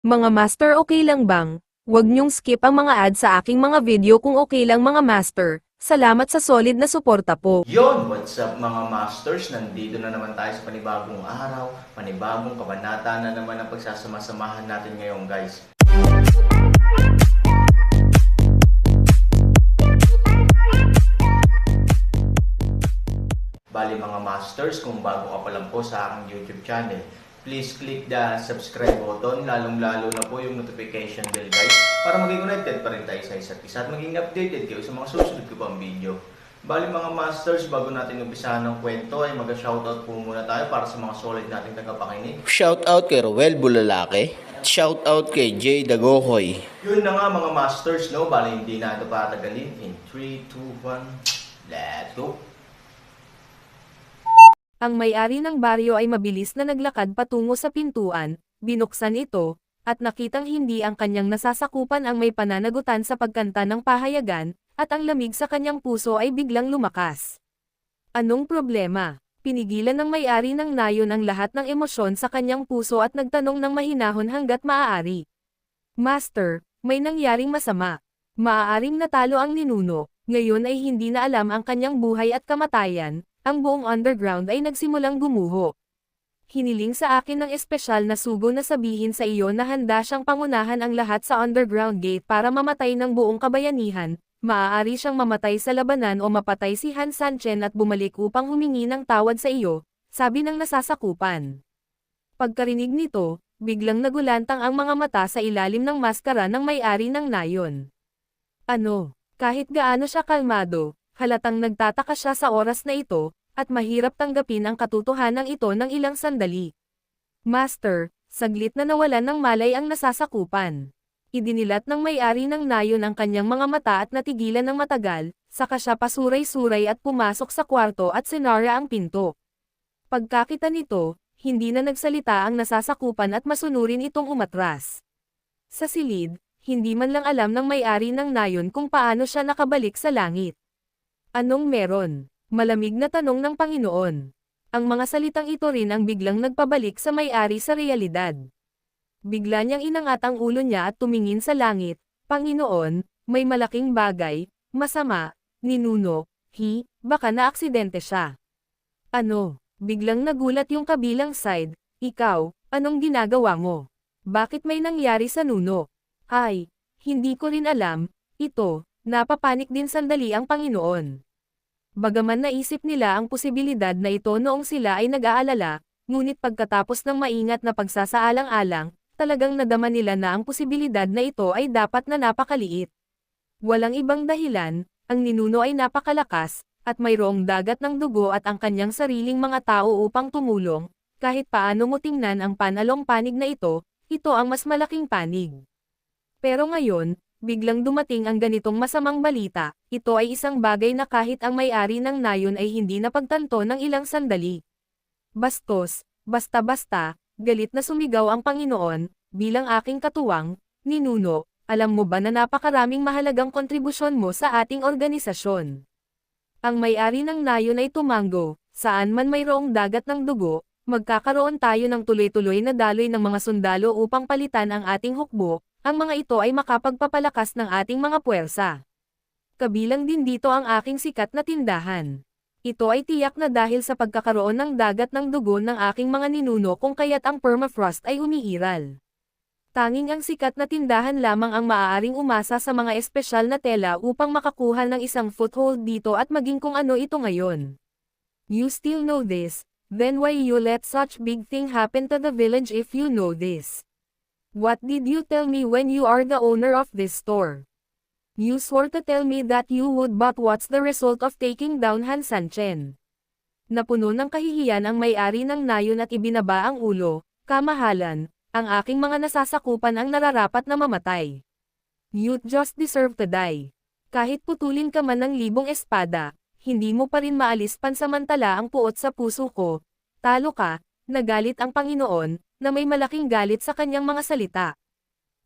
Mga master, okay lang bang? Huwag niyong skip ang mga ads sa aking mga video kung okay lang mga master. Salamat sa solid na suporta po. Yon, what's up mga masters? Nandito na naman tayo sa panibagong araw, panibagong kabanata na naman ang pagsasama-samahan natin ngayon guys. Bali mga masters, kung bago ka pa lang po sa aking YouTube channel, please click the subscribe button, lalong-lalo na po yung notification bell guys, para maging connected pa rin tayo sa isa't isa at maging updated kayo sa mga susunod ko pang video. Bali mga masters, bago natin umpisahan ng kwento ay mag-shoutout po muna tayo para sa mga solid nating tagapakinig. Shoutout kay Roel Bulalake. Shoutout kay Jay Dagohoy. Yun na nga mga masters, no? Bali hindi na ito patagalin. In 3, 2, 1, let's go! Ang may-ari ng baryo ay mabilis na naglakad patungo sa pintuan, binuksan ito, at nakitang hindi ang kanyang nasasakupan ang may pananagutan sa pagkanta ng pahayagan, at ang lamig sa kanyang puso ay biglang lumakas. Anong problema? Pinigilan ng may-ari ng nayon ang lahat ng emosyon sa kanyang puso at nagtanong ng mahinahon hanggat maaari. Master, may nangyaring masama. Maaaring natalo ang ninuno, ngayon ay hindi na alam ang kanyang buhay at kamatayan. Ang buong underground ay nagsimulang gumuho. Hiniling sa akin ng espesyal na sugo na sabihin sa iyo na handa siyang pangunahan ang lahat sa underground gate para mamatay ng buong kabayanihan. Maaari siyang mamatay sa labanan o mapatay si Han Sanchen at bumalik upang humingi ng tawad sa iyo, sabi ng nasasakupan. Pagkarinig nito, biglang nagulantang ang mga mata sa ilalim ng maskara ng may-ari ng nayon. Ano, kahit gaano siya kalmado, halatang nagtataka siya sa oras na ito, at mahirap tanggapin ang katotohanan ito ng ilang sandali. Master, saglit na nawalan ng malay ang nasasakupan. Idinilat ng may-ari ng nayon ang kanyang mga mata at natigilan ng matagal, saka siya pasuray-suray at pumasok sa kwarto at sinara ang pinto. Pagkakita nito, hindi na nagsalita ang nasasakupan at masunurin itong umatras. Sa silid, hindi man lang alam ng may-ari ng nayon kung paano siya nakabalik sa langit. Anong meron? Malamig na tanong ng Panginoon. Ang mga salitang ito rin ang biglang nagpabalik sa may-ari sa realidad. Bigla niyang inangat ang ulo niya at tumingin sa langit. Panginoon, may malaking bagay, masama, ninuno, baka na-aksidente siya. Ano? Biglang nagulat yung kabilang side. Ikaw, anong ginagawa mo? Bakit may nangyari sa nuno? Ay, hindi ko rin alam. Ito, napapanik din sandali ang Panginoon. Bagaman naisip nila ang posibilidad na ito noong sila ay nag-aalala, ngunit pagkatapos ng maingat na pagsasaalang-alang, talagang nadama nila na ang posibilidad na ito ay dapat na napakaliit. Walang ibang dahilan, ang ninuno ay napakalakas, at mayroong dagat ng dugo at ang kanyang sariling mga tao upang tumulong, kahit paano mo tingnan ang panalong panig na ito ang mas malaking panig. Pero ngayon, biglang dumating ang ganitong masamang balita, ito ay isang bagay na kahit ang may-ari ng nayon ay hindi napagtanto ng ilang sandali. Bastos, basta-basta, galit na sumigaw ang Panginoon, bilang aking katuwang, ninuno, alam mo ba na napakaraming mahalagang kontribusyon mo sa ating organisasyon? Ang may-ari ng nayon ay tumanggo, saan man mayroong dagat ng dugo, magkakaroon tayo ng tuloy-tuloy na daloy ng mga sundalo upang palitan ang ating hukbo. Ang mga ito ay makapagpapalakas ng ating mga puwersa. Kabilang din dito ang aking sikat na tindahan. Ito ay tiyak na dahil sa pagkakaroon ng dagat ng dugo ng aking mga ninuno kung kaya't ang permafrost ay umiiral. Tanging ang sikat na tindahan lamang ang maaaring umasa sa mga espesyal na tela upang makakuha ng isang foothold dito at maging kung ano ito ngayon. You still know this, then why you let such big thing happen to the village if you know this? What did you tell me when you are the owner of this store? You swore to tell me that you would, but what's the result of taking down Han Sanchen? Napuno ng kahihiyan ang may-ari ng nayon at ibinaba ang ulo. Kamahalan, ang aking mga nasasakupan ang nararapat na mamatay. You just deserve to die. Kahit putulin ka man ng libong espada, hindi mo pa rin maalis pansamantala ang puot sa puso ko. Talo ka, nagalit ang Panginoon, na may malaking galit sa kanyang mga salita.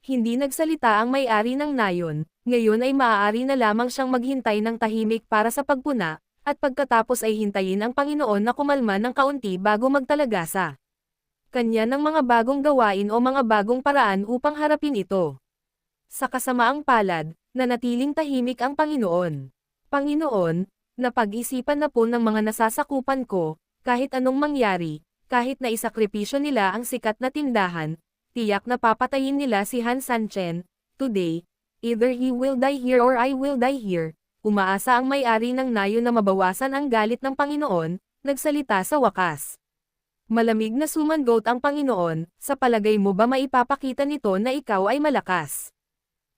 Hindi nagsalita ang may-ari ng nayon, ngayon ay maaari na lamang siyang maghintay ng tahimik para sa pagpuna, at pagkatapos ay hintayin ang Panginoon na kumalma ng kaunti bago magtalagasa. kanya ng mga bagong gawain o mga bagong paraan upang harapin ito. Sa kasamaang palad, nanatiling tahimik ang Panginoon. Panginoon, napag-isipan na po ng mga nasasakupan ko, kahit anong mangyari, kahit na isakripisyo nila ang sikat na tindahan, tiyak na papatayin nila si Han Sanchen. Today, either he will die here or I will die here. Umaasa ang may-ari ng nayon na mabawasan ang galit ng Panginoon, nagsalita sa wakas. Malamig na sumangot ang Panginoon, sa palagay mo ba maipapakita nito na ikaw ay malakas?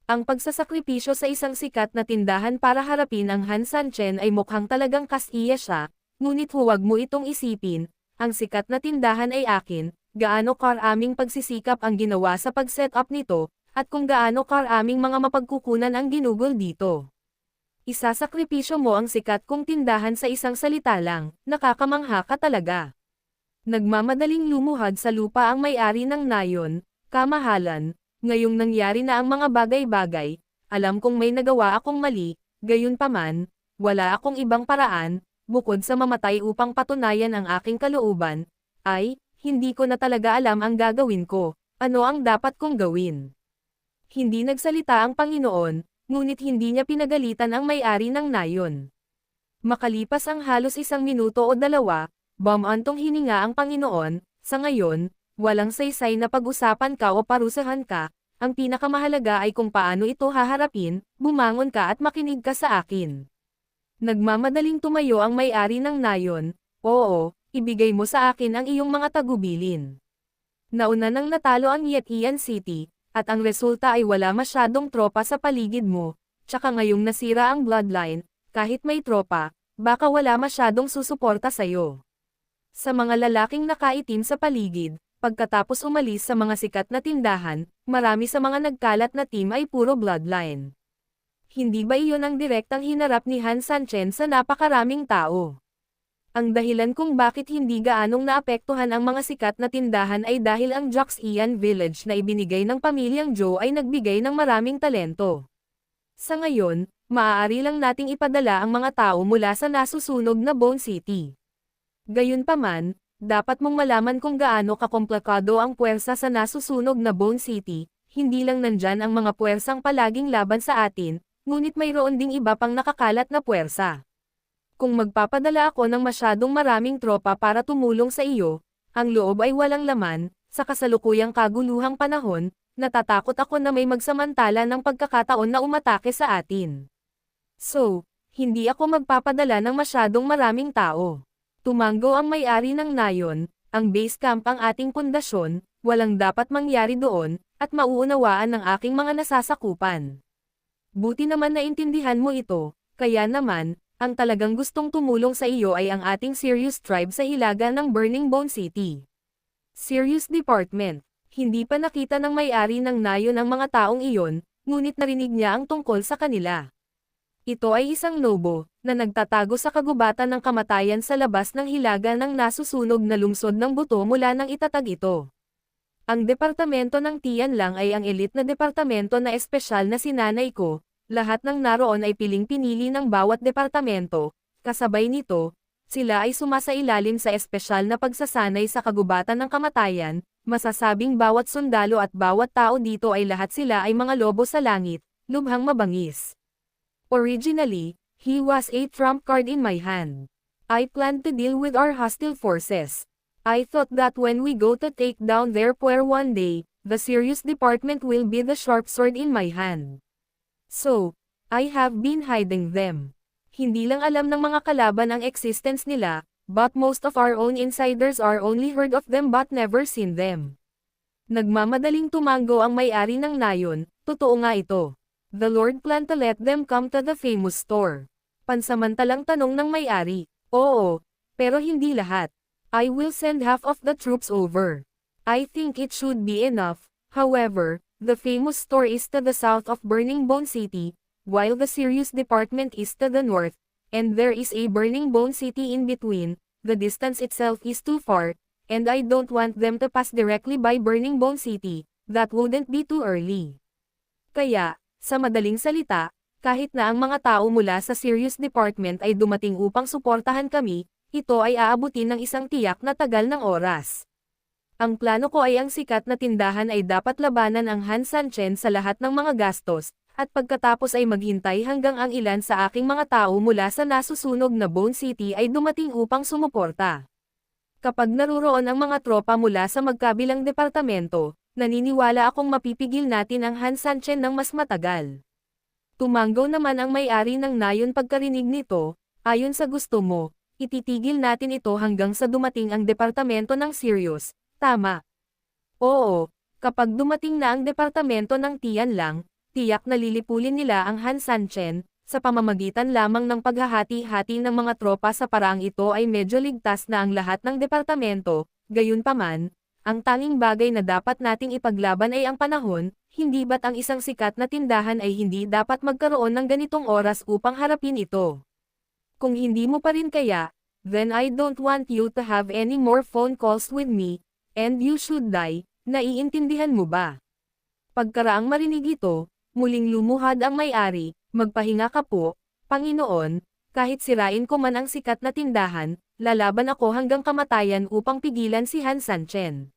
Ang pagsasakripisyo sa isang sikat na tindahan para harapin ang Han Sanchen ay mukhang talagang kasiya siya, ngunit huwag mo itong isipin, ang sikat na tindahan ay akin, gaano karaming pagsisikap ang ginawa sa pag-set up nito, at kung gaano karaming mga mapagkukunan ang ginugol dito. Isasakripisyo mo ang sikat kong tindahan sa isang salita lang, nakakamangha ka talaga. Nagmamadaling lumuhad sa lupa ang may-ari ng nayon, kamahalan. Ngayong nangyari na ang mga bagay-bagay, alam kong may nagawa akong mali, gayunpaman, wala akong ibang paraan, bukod sa mamatay upang patunayan ang aking kalooban, ay, hindi ko na talaga alam ang gagawin ko, ano ang dapat kong gawin. Hindi nagsalita ang Panginoon, ngunit hindi niya pinagalitan ang may-ari ng nayon. Makalipas ang halos 1 minuto o 2, bumantong hininga ang Panginoon, sa ngayon, walang saysay na pag-usapan ka o parusahan ka, ang pinakamahalaga ay kung paano ito haharapin, bumangon ka at makinig ka sa akin. Nagmamadaling tumayo ang may-ari ng nayon, oo, ibigay mo sa akin ang iyong mga tagubilin. Nauna nang natalo ang Yetian City, at ang resulta ay wala masyadong tropa sa paligid mo, tsaka ngayong nasira ang bloodline, kahit may tropa, baka wala masyadong susuporta sa'yo. Sa mga lalaking nakaitim sa paligid, pagkatapos umalis sa mga sikat na tindahan, marami sa mga nagkalat na team ay puro bloodline. Hindi ba iyon ang direktang hinarap ni Han Sanchen sa napakaraming tao? Ang dahilan kung bakit hindi gaanong naapektuhan ang mga sikat na tindahan ay dahil ang Joxian Village na ibinigay ng pamilyang Zhou ay nagbigay ng maraming talento. Sa ngayon, maaari lang nating ipadala ang mga tao mula sa nasusunog na Bone City. Gayunpaman, dapat mong malaman kung gaano kakomplikado ang puwersa sa nasusunog na Bone City, hindi lang nandyan ang mga puwersang palaging laban sa atin, ngunit mayroon ding iba pang nakakalat na puwersa. Kung magpapadala ako ng masyadong maraming tropa para tumulong sa iyo, ang loob ay walang laman, sa kasalukuyang kaguluhang panahon, natatakot ako na may magsamantala ng pagkakataon na umatake sa atin. So, hindi ako magpapadala ng masyadong maraming tao. Tumanggo ang may-ari ng nayon, ang base camp ang ating pundasyon, walang dapat mangyari doon, at mauunawaan ng aking mga nasasakupan. Buti naman naintindihan mo ito, kaya naman, ang talagang gustong tumulong sa iyo ay ang ating Sirius Tribe sa hilaga ng Burning Bone City. Sirius Department, hindi pa nakita ng may-ari ng nayon ang mga taong iyon, ngunit narinig niya ang tungkol sa kanila. Ito ay isang lobo, na nagtatago sa kagubatan ng kamatayan sa labas ng hilaga ng nasusunog na lungsod ng buto mula nang itatag ito. Ang departamento ng Tian Lang ay ang elite na departamento na espesyal na sinanay ko, lahat ng naroon ay piling-pinili ng bawat departamento, kasabay nito, sila ay sumasailalim sa espesyal na pagsasanay sa kagubatan ng kamatayan, masasabing bawat sundalo at bawat tao dito ay lahat sila ay mga lobo sa langit, lubhang mabangis. Originally, he was a trump card in my hand. I planned to deal with our hostile forces. I thought that when we go to take down their puer one day, the Sirius Department will be the sharp sword in my hand. So, I have been hiding them. Hindi lang alam ng mga kalaban ang existence nila, but most of our own insiders are only heard of them but never seen them. Nagmamadaling tumango ang may-ari ng nayon, totoo nga ito. The Lord planned to let them come to the famous store. Pansamantalang tanong ng may-ari, oo, pero hindi lahat. I will send half of the troops over. I think it should be enough, however, the famous store is to the south of Burning Bone City, while the Sirius Department is to the north, and there is a Burning Bone City in between, the distance itself is too far, and I don't want them to pass directly by Burning Bone City, that wouldn't be too early. Kaya, sa madaling salita, kahit na ang mga tao mula sa Sirius Department ay dumating upang suportahan kami, ito ay aabutin ng isang tiyak na tagal ng oras. Ang plano ko ay ang sikat na tindahan ay dapat labanan ang Han Sanchen sa lahat ng mga gastos, at pagkatapos ay maghintay hanggang ang ilan sa aking mga tao mula sa nasusunog na Bone City ay dumating upang sumuporta. Kapag naruroon ang mga tropa mula sa magkabilang departamento, naniniwala akong mapipigil natin ang Han Sanchen ng mas matagal. Tumanggaw naman ang may-ari ng nayon pagkarinig nito, ayon sa gusto mo, ititigil natin ito hanggang sa dumating ang departamento ng Sirius, tama? Oo, kapag dumating na ang departamento ng Tian Lang, tiyak na lilipulin nila ang Han Sanchen, sa pamamagitan lamang ng paghahati-hati ng mga tropa sa paraang ito ay medyo ligtas na ang lahat ng departamento, gayunpaman, ang tanging bagay na dapat nating ipaglaban ay ang panahon, hindi ba't ang isang sikat na tindahan ay hindi dapat magkaroon ng ganitong oras upang harapin ito? Kung hindi mo pa rin kaya, then I don't want you to have any more phone calls with me, and you should die, naiintindihan mo ba? Pagkaraang marinig ito, muling lumuhad ang may-ari, magpahinga ka po, Panginoon, kahit sirain ko man ang sikat na tindahan, lalaban ako hanggang kamatayan upang pigilan si Han Sanchen.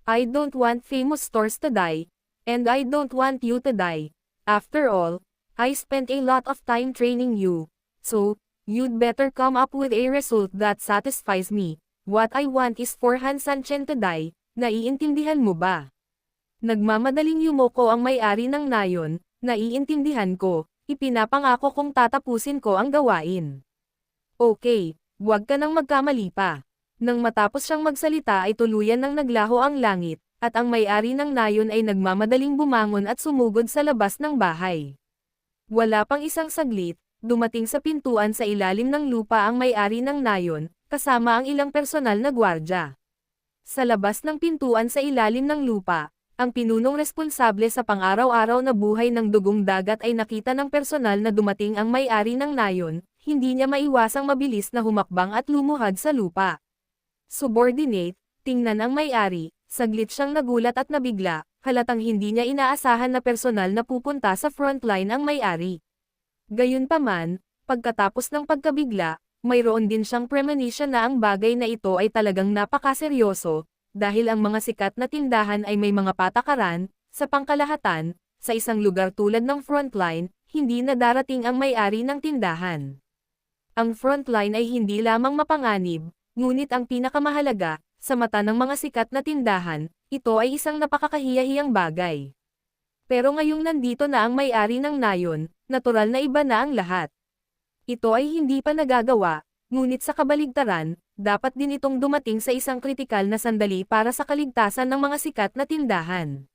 I don't want famous stores to die, and I don't want you to die. After all, I spent a lot of time training you, so, you'd better come up with a result that satisfies me. What I want is for Han Sanchen to die, naiintindihan mo ba? Nagmamadaling yumoko ang may-ari ng nayon, naiintindihan ko, ipinapangako kong tatapusin ko ang gawain. Okay, huwag ka nang magkamali pa. Nang matapos siyang magsalita ay tuluyan nang naglaho ang langit, at ang may-ari ng nayon ay nagmamadaling bumangon at sumugod sa labas ng bahay. Wala pang isang saglit, dumating sa pintuan sa ilalim ng lupa ang may-ari ng nayon, kasama ang ilang personal na gwardya. Sa labas ng pintuan sa ilalim ng lupa, ang pinunong responsable sa pang-araw-araw na buhay ng dugong dagat ay nakita ng personal na dumating ang may-ari ng nayon, hindi niya maiwasang mabilis na humakbang at lumuhad sa lupa. Subordinate, tingnan ang may-ari, saglit siyang nagulat at nabigla, halatang hindi niya inaasahan na personal na pupunta sa frontline ang may-ari. Gayunpaman, pagkatapos ng pagkabigla, mayroon din siyang premonition na ang bagay na ito ay talagang napakaseryoso, dahil ang mga sikat na tindahan ay may mga patakaran, sa pangkalahatan, sa isang lugar tulad ng frontline, hindi na darating ang may-ari ng tindahan. Ang frontline ay hindi lamang mapanganib, ngunit ang pinakamahalaga, sa mata ng mga sikat na tindahan, ito ay isang napakakahiyahiyang bagay. Pero ngayong nandito na ang may-ari ng nayon, natural na iba na ang lahat. Ito ay hindi pa nagagawa, ngunit sa kabaligtaran, dapat din itong dumating sa isang kritikal na sandali para sa kaligtasan ng mga sikat na tindahan.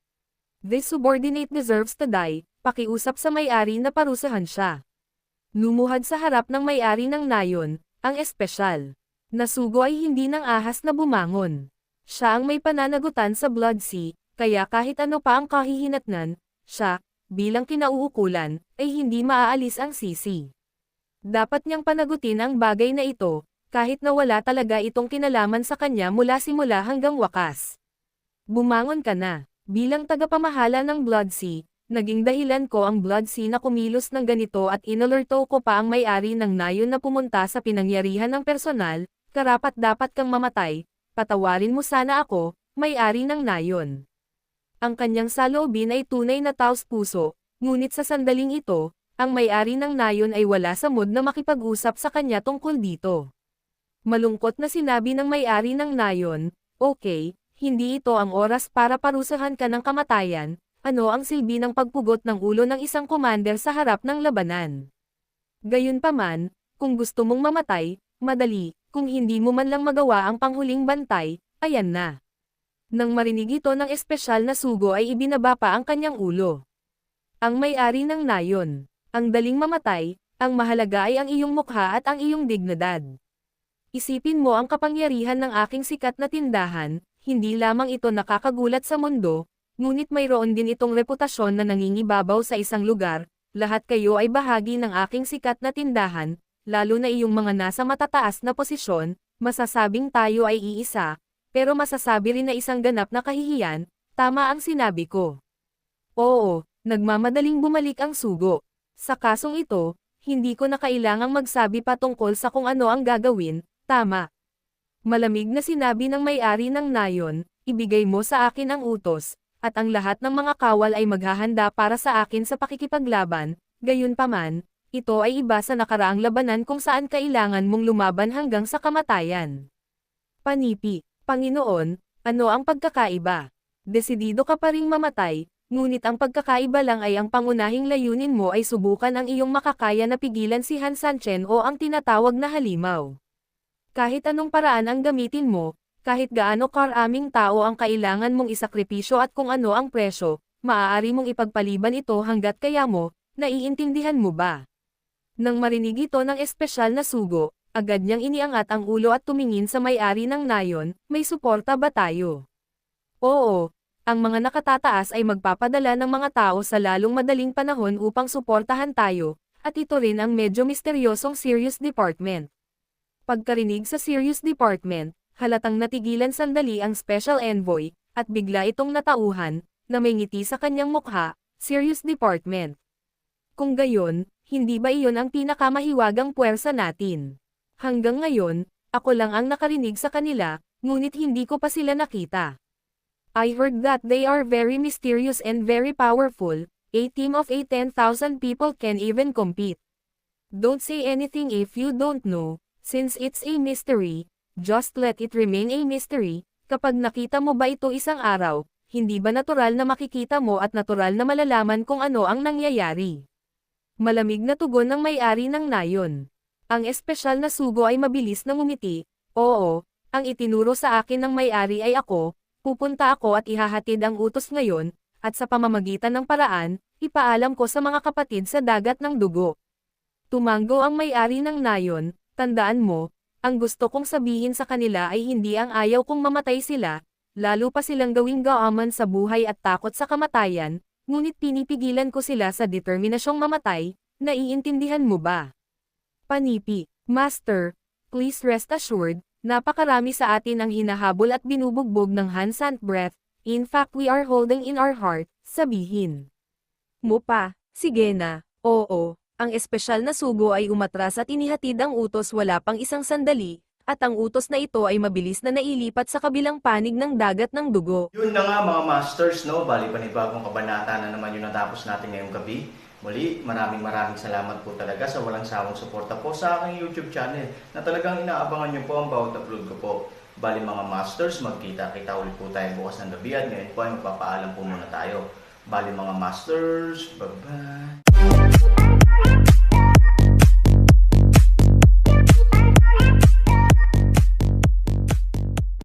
This subordinate deserves to die, pakiusap sa may-ari na parusahan siya. Lumuhad sa harap ng may-ari ng nayon, ang espesyal. Nasugo ay hindi ng ahas na bumangon. Siya ang may pananagutan sa Blood Sea, kaya kahit ano pa ang kahihinatnan, siya, bilang kinauukulan, ay hindi maaalis ang sisi. Dapat niyang panagutin ang bagay na ito, kahit na wala talaga itong kinalaman sa kanya mula simula hanggang wakas. Bumangon ka na, bilang tagapamahala ng Blood Sea, naging dahilan ko ang Blood Sea na kumilos ng ganito at inalerto ko pa ang may-ari ng nayon na pumunta sa pinangyarihan ng personal, karapat-dapat kang mamatay, patawarin mo sana ako, may-ari ng nayon. Ang kanyang saloobin ay tunay na taos-puso, ngunit sa sandaling ito, ang may-ari ng nayon ay wala sa mood na makipag-usap sa kanya tungkol dito. Malungkot na sinabi ng may-ari ng nayon, okay, hindi ito ang oras para parusahan ka ng kamatayan, ano ang silbi ng pagpugot ng ulo ng isang commander sa harap ng labanan. Gayunpaman, kung gusto mong mamatay, madali, kung hindi mo man lang magawa ang panghuling bantay, ayan na. Nang marinig ito ng espesyal na sugo ay ibinaba pa ang kanyang ulo. Ang may-ari ng nayon, ang daling mamatay, ang mahalaga ay ang iyong mukha at ang iyong dignidad. Isipin mo ang kapangyarihan ng aking sikat na tindahan, hindi lamang ito nakakagulat sa mundo, ngunit mayroon din itong reputasyon na nangingibabaw sa isang lugar, lahat kayo ay bahagi ng aking sikat na tindahan, lalo na iyong mga nasa matataas na posisyon, masasabing tayo ay iisa, pero masasabi rin na isang ganap na kahihiyan, tama ang sinabi ko. Oo, nagmamadaling bumalik ang sugo. Sa kasong ito, hindi ko na kailangang magsabi pa tungkol sa kung ano ang gagawin, tama. Malamig na sinabi ng may-ari ng nayon, ibigay mo sa akin ang utos, at ang lahat ng mga kawal ay maghahanda para sa akin sa pakikipaglaban, gayunpaman, ito ay iba sa nakaraang labanan kung saan kailangan mong lumaban hanggang sa kamatayan. Panipi, Panginoon, ano ang pagkakaiba? Desidido ka pa ring mamatay, ngunit ang pagkakaiba lang ay ang pangunahing layunin mo ay subukan ang iyong makakaya na pigilan si Han Sanchen o ang tinatawag na halimaw. Kahit anong paraan ang gamitin mo, kahit gaano karaming tao ang kailangan mong isakripisyo at kung ano ang presyo, maaari mong ipagpaliban ito hanggat kaya mo, naiintindihan mo ba? Nang marinig ito ng espesyal na sugo, agad niyang iniangat ang ulo at tumingin sa may-ari ng nayon, may suporta ba tayo? Oo, ang mga nakatataas ay magpapadala ng mga tao sa lalong madaling panahon upang suportahan tayo, at ito rin ang medyo misteryosong Sirius Department. Pagkarinig sa Sirius Department, halatang natigilan sandali ang Special Envoy, at bigla itong natauhan, na may ngiti sa kanyang mukha, Sirius Department. Kung gayon, hindi ba iyon ang pinakamahiwagang puwersa natin? Hanggang ngayon, ako lang ang nakarinig sa kanila, ngunit hindi ko pa sila nakita. I heard that they are very mysterious and very powerful, a team of 10,000 people can even compete. Don't say anything if you don't know, since it's a mystery, just let it remain a mystery. Kapag nakita mo ba ito isang araw, hindi ba natural na makikita mo at natural na malalaman kung ano ang nangyayari? Malamig na tugon ng may-ari ng nayon. Ang espesyal na sugo ay mabilis na ngumiti. Oo, ang itinuro sa akin ng may-ari ay ako, pupunta ako at ihahatid ang utos ngayon, at sa pamamagitan ng paraan, ipaalam ko sa mga kapatid sa dagat ng dugo. Tumango ang may-ari ng nayon, tandaan mo, ang gusto kong sabihin sa kanila ay hindi ang ayaw kong mamatay sila, lalo pa silang gawing gaaman sa buhay at takot sa kamatayan, ngunit pinipigilan ko sila sa determinasyong mamatay, naiintindihan mo ba? Panipi, Master, please rest assured, napakarami sa atin ang hinahabol at binubugbog ng Han Sant Breath, in fact we are holding in our heart, sabihin mo pa, sige na, oo, ang espesyal na sugo ay umatras at inihatid ang utos wala pang isang sandali, at ang utos na ito ay mabilis na nailipat sa kabilang panig ng dagat ng dugo. Yun na nga mga masters, no? Bali panibagong kabanata na naman yung natapos natin ngayong gabi. Muli, maraming salamat po talaga sa walang sawang suporta po sa aking YouTube channel na talagang inaabangan nyo po ang bawat upload ko po. Bali mga masters, magkita-kita ulit po tayo bukas ng gabi at ngayon po ay magpapaalam po muna tayo. Bali mga masters, bye-bye!